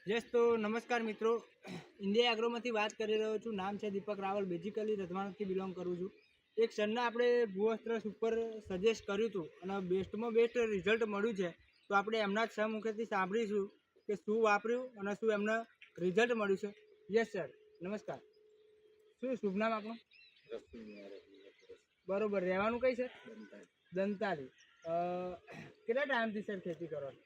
Yes, તો નમસ્કાર મિત્રો, ઇન્ડિયા એગ્રોમાંથી વાત કરી રહ્યો છું. નામ છે દીપક રાવલ. બેઝિકલી રતવાણથી બિલોંગ કરું છું. એક સરના આપણે ભૂવસ્ત્ર સુપર સજેસ્ટ કર્યું હતું અને બેસ્ટમાં બેસ્ટ રિઝલ્ટ મળ્યું છે. તો આપણે એમના જ સહમુખેથી સાંભળીશું કે શું વાપર્યું અને શું એમને રિઝલ્ટ મળ્યું છે. યસ સર, નમસ્કાર. શું શુભ નામ આપણું? બરોબર. રહેવાનું કઈ છે? દંતાલી. કેટલા ટાઈમથી સર ખેતી કરો છો?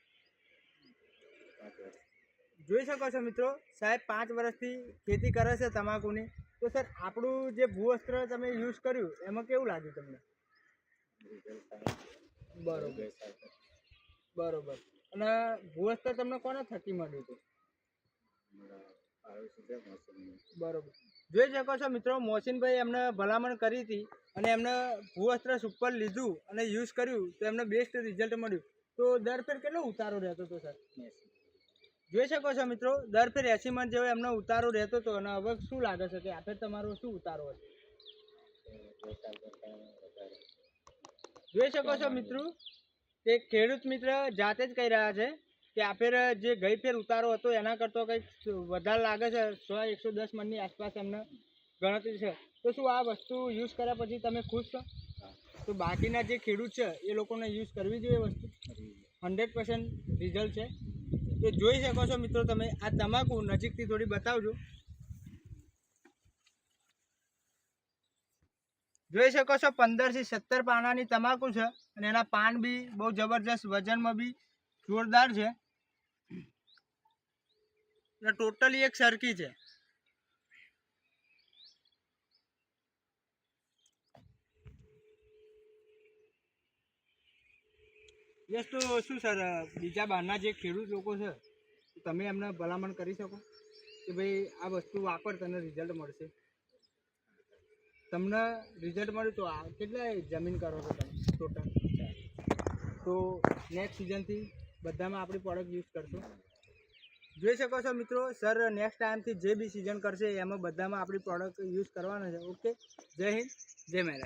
જોઈ શકો છો મિત્રો, સાહેબ 5 વર્ષથી ખેતી કરે છે તમાકુની. તો સર આપણું જે ભૂવસ્ત્ર તમે યુઝ કર્યું એમાં કેવું લાગ્યું તમને? બરોબર બરોબર. અને ભૂવસ્ત્ર તમને કોને થકી મળ્યું હતું? બરોબર. જોઈ શકો છો મિત્રો, મોહસિનભાઈ એમને ભલામણ કરી હતી અને એમને ભૂવસ્ત્ર સુપર લીધું અને યુઝ કર્યું તો એમને બેસ્ટ રિઝલ્ટ મળ્યું. તો દર ફેર કેટલો ઉતારો રહેતો હતો સર? જોઈ શકો છો મિત્રો, દર ફેર 80 મણ જેવો એમનો ઉતારો રહેતો હતો. અને હવે શું લાગે છે કે આ ફેર તમારો શું ઉતારો હશે? જોઈ શકો છો મિત્રો, તે ખેડૂત મિત્ર જાતે જ કહી રહ્યા છે કે આ ફેર જે ગઈ ફેર ઉતારો હતો એના કરતાં કંઈક વધારે લાગે છે. 100-110 મણની આસપાસ એમને ગણતરી છે. તો શું આ વસ્તુ યુઝ કર્યા પછી તમે ખુશ છો? તો બાકીના જે ખેડૂત છે એ લોકોને યુઝ કરવી જોઈએ વસ્તુ. 100% રિઝલ્ટ છે. તો જોઈ શકો છો મિત્રો, તમે આ તમાકુ નજીકથી થોડી બતાવજો. જોઈ શકો છો 15 થી 17 પાનાની તમાકુ છે અને એના પાન બી બહુ જબરજસ્ત, વજનમાં બી જોરદાર છે. ટોટલી એક સરખી છે. યસ, તો શું સર બીજા બહારના જે ખેડૂત લોકો છે તમે એમને ભલામણ કરી શકો કે ભાઈ આ વસ્તુ વાપર, તને રિઝલ્ટ મળશે? તમને રિઝલ્ટ મળ્યું તો આ કેટલા જમીન કરો છો તમે ટોટલ? તો નેક્સ્ટ સિઝનથી બધામાં આપણી પ્રોડક્ટ યુઝ કરશો? જોઈ શકો છો મિત્રો, સર નેક્સ્ટ ટાઈમથી જે બી સિઝન કરશે એમાં બધામાં આપણી પ્રોડક્ટ યુઝ કરવાના છે. ઓકે, જય હિન્દ, જય મહારાજ.